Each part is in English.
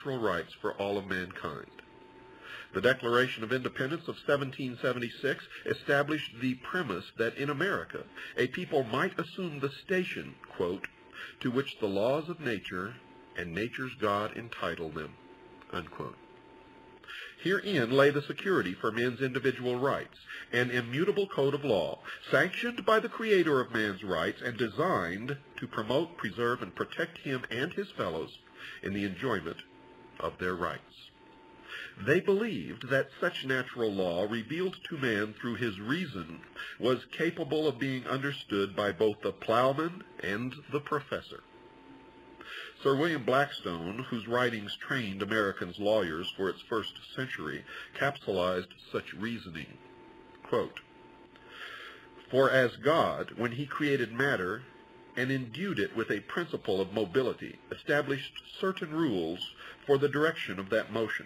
natural rights for all of mankind. The Declaration of Independence of 1776 established the premise that in America a people might assume the station, quote, to which the laws of nature and nature's God entitle them, unquote. Herein lay the security for men's individual rights, an immutable code of law, sanctioned by the Creator of man's rights and designed to promote, preserve, and protect him and his fellows in the enjoyment of their rights. They believed that such natural law, revealed to man through his reason, was capable of being understood by both the plowman and the professor. Sir William Blackstone, whose writings trained Americans lawyers for its first century, capsulized such reasoning. Quote, "For as God, when he created matter and endued it with a principle of mobility, established certain rules for the direction of that motion,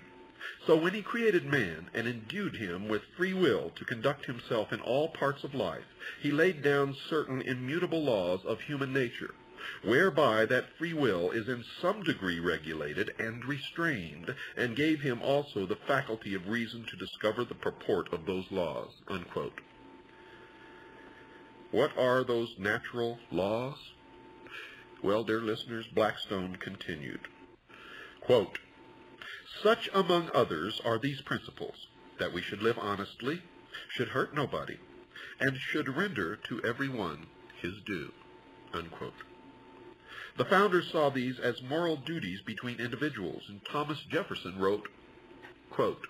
so when he created man and endued him with free will to conduct himself in all parts of life, he laid down certain immutable laws of human nature, whereby that free will is in some degree regulated and restrained, and gave him also the faculty of reason to discover the purport of those laws," unquote. What are those natural laws? Well, dear listeners, Blackstone continued, quote, "Such among others are these principles, that we should live honestly, should hurt nobody, and should render to every one his due," unquote. The founders saw these as moral duties between individuals, and Thomas Jefferson wrote, quote,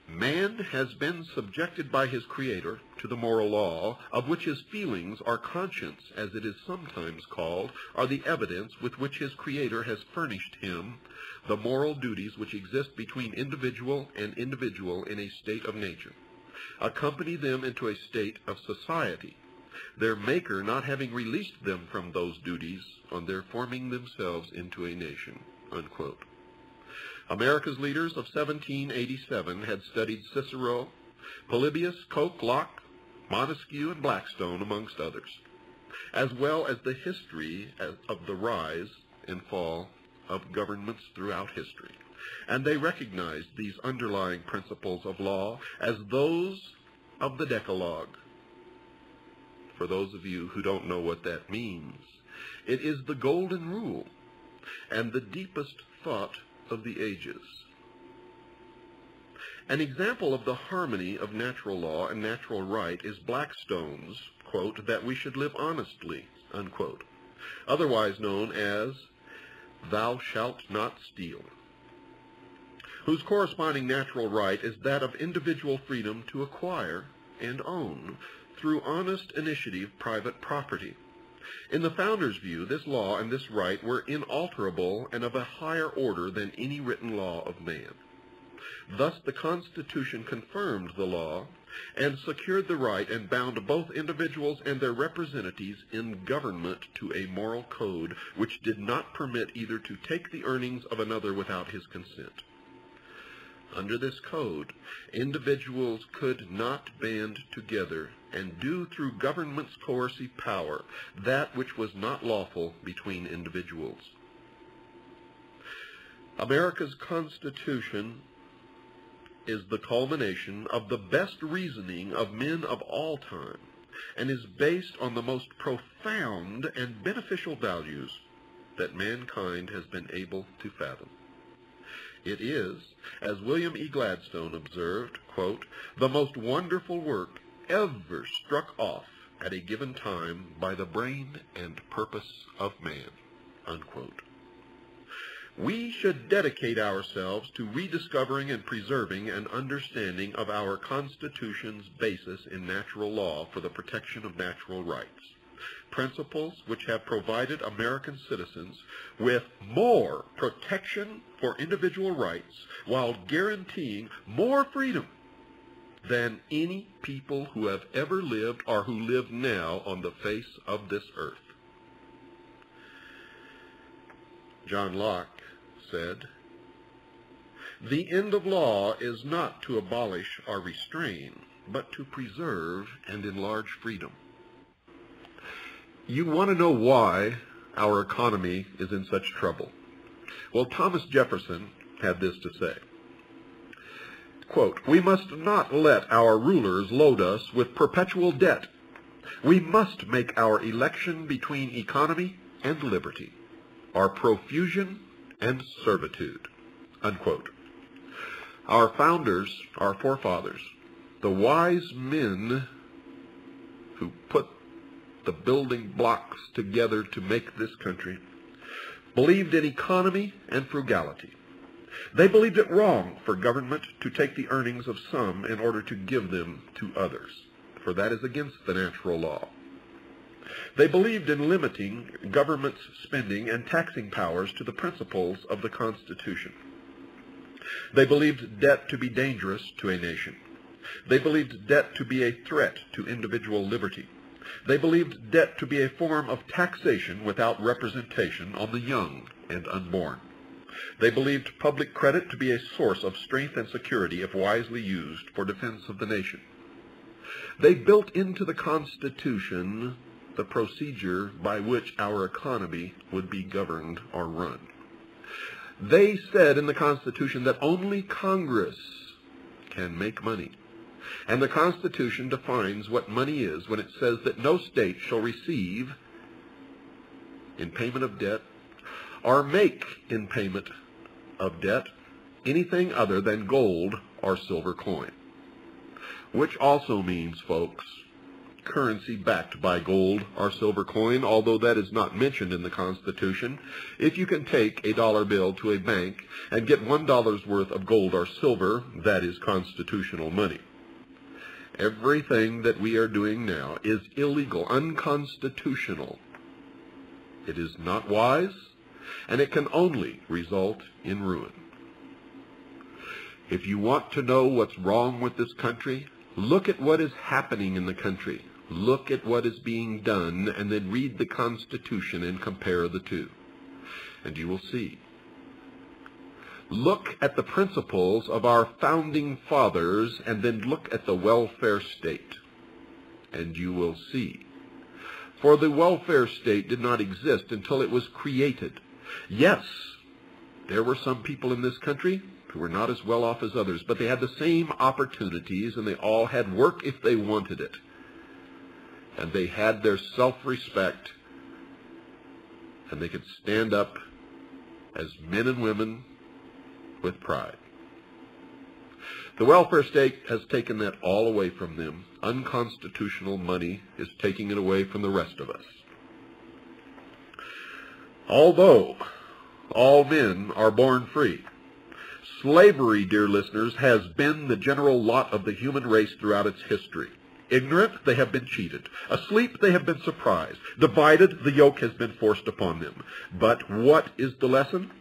"Man has been subjected by his Creator to the moral law, of which his feelings, or conscience, as it is sometimes called, are the evidence with which his Creator has furnished him the moral duties which exist between individual and individual in a state of nature, accompany them into a state of society, their Maker not having released them from those duties on their forming themselves into a nation," unquote. America's leaders of 1787 had studied Cicero, Polybius, Coke, Locke, Montesquieu, and Blackstone, amongst others, as well as the history of the rise and fall of governments throughout history. And they recognized these underlying principles of law as those of the Decalogue. For those of you who don't know what that means, it is the golden rule and the deepest thought of the ages. An example of the harmony of natural law and natural right is Blackstone's, quote, "that we should live honestly," unquote, otherwise known as "thou shalt not steal," whose corresponding natural right is that of individual freedom to acquire and own, through honest initiative, private property. In the founders' view, this law and this right were inalterable and of a higher order than any written law of man. Thus the Constitution confirmed the law and secured the right, and bound both individuals and their representatives in government to a moral code which did not permit either to take the earnings of another without his consent. Under this code, individuals could not band together and do through government's coercive power that which was not lawful between individuals. America's Constitution is the culmination of the best reasoning of men of all time, and is based on the most profound and beneficial values that mankind has been able to fathom. It is, as William E. Gladstone observed, quote, "the most wonderful work ever struck off at a given time by the brain and purpose of man," unquote. We should dedicate ourselves to rediscovering and preserving an understanding of our Constitution's basis in natural law for the protection of natural rights, principles which have provided American citizens with more protection for individual rights while guaranteeing more freedom than any people who have ever lived or who live now on the face of this earth. John Locke said, "The end of law is not to abolish or restrain, but to preserve and enlarge freedom." You want to know why our economy is in such trouble? Well, Thomas Jefferson had this to say. Quote, "We must not let our rulers load us with perpetual debt. We must make our election between economy and liberty, our profusion and servitude." Unquote. Our founders, our forefathers, the wise men who put the building blocks together to make this country, believed in economy and frugality. They believed it wrong for government to take the earnings of some in order to give them to others, for that is against the natural law. They believed in limiting government's spending and taxing powers to the principles of the Constitution. They believed debt to be dangerous to a nation. They believed debt to be a threat to individual liberty. They believed debt to be a form of taxation without representation on the young and unborn. They believed public credit to be a source of strength and security if wisely used for defense of the nation. They built into the Constitution the procedure by which our economy would be governed or run. They said in the Constitution that only Congress can make money. And the Constitution defines what money is when it says that no state shall receive in payment of debt or make in payment of debt anything other than gold or silver coin. Which also means, folks, currency backed by gold or silver coin, although that is not mentioned in the Constitution. If you can take a dollar bill to a bank and get $1 worth of gold or silver, that is constitutional money. Everything that we are doing now is illegal, unconstitutional. It is not wise, and it can only result in ruin. If you want to know what's wrong with this country, look at what is happening in the country. Look at what is being done, and then read the Constitution and compare the two, and you will see. Look at the principles of our founding fathers, and then look at the welfare state, and you will see. For the welfare state did not exist until it was created. Yes, there were some people in this country who were not as well off as others, but they had the same opportunities, and they all had work if they wanted it. And they had their self-respect, and they could stand up as men and women with pride. The welfare state has taken that all away from them. Unconstitutional money is taking it away from the rest of us. Although all men are born free, slavery, dear listeners, has been the general lot of the human race throughout its history. Ignorant, they have been cheated. Asleep, they have been surprised. Divided, the yoke has been forced upon them. But what is the lesson?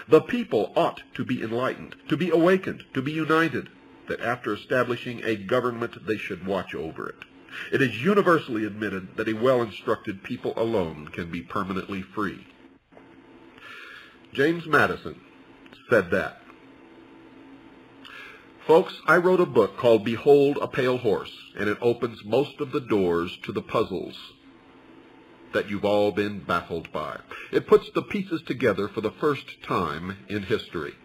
The people ought to be enlightened, to be awakened, to be united, that after establishing a government, they should watch over it. It is universally admitted that a well-instructed people alone can be permanently free. James Madison said that. Folks, I wrote a book called Behold a Pale Horse, and it opens most of the doors to the puzzles that you've all been baffled by. It puts the pieces together for the first time in history.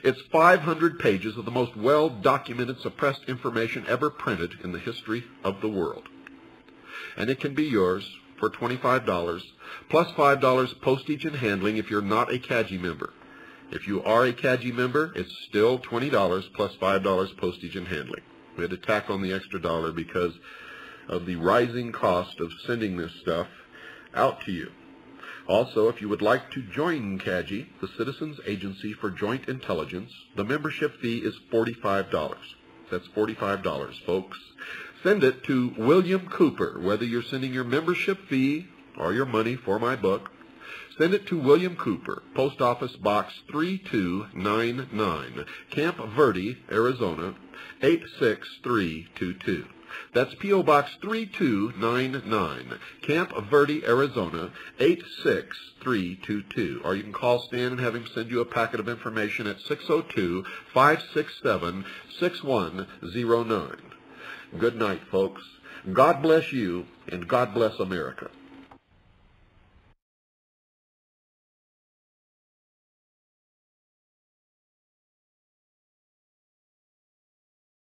It's 500 pages of the most well-documented suppressed information ever printed in the history of the world. And it can be yours for $25, plus $5 postage and handling if you're not a CAGI member. If you are a CAGI member, it's still $20 plus $5 postage and handling. We had to tack on the extra dollar because of the rising cost of sending this stuff out to you. Also, if you would like to join CAGI, the Citizens Agency for Joint Intelligence, the membership fee is $45. That's $45, folks. Send it to William Cooper, whether you're sending your membership fee or your money for my book. Send it to William Cooper, Post Office Box 3299, Camp Verde, Arizona, 86322. That's P.O. Box 3299, Camp Verde, Arizona, 86322. Or you can call Stan and have him send you a packet of information at 602-567-6109. Good night, folks. God bless you, and God bless America.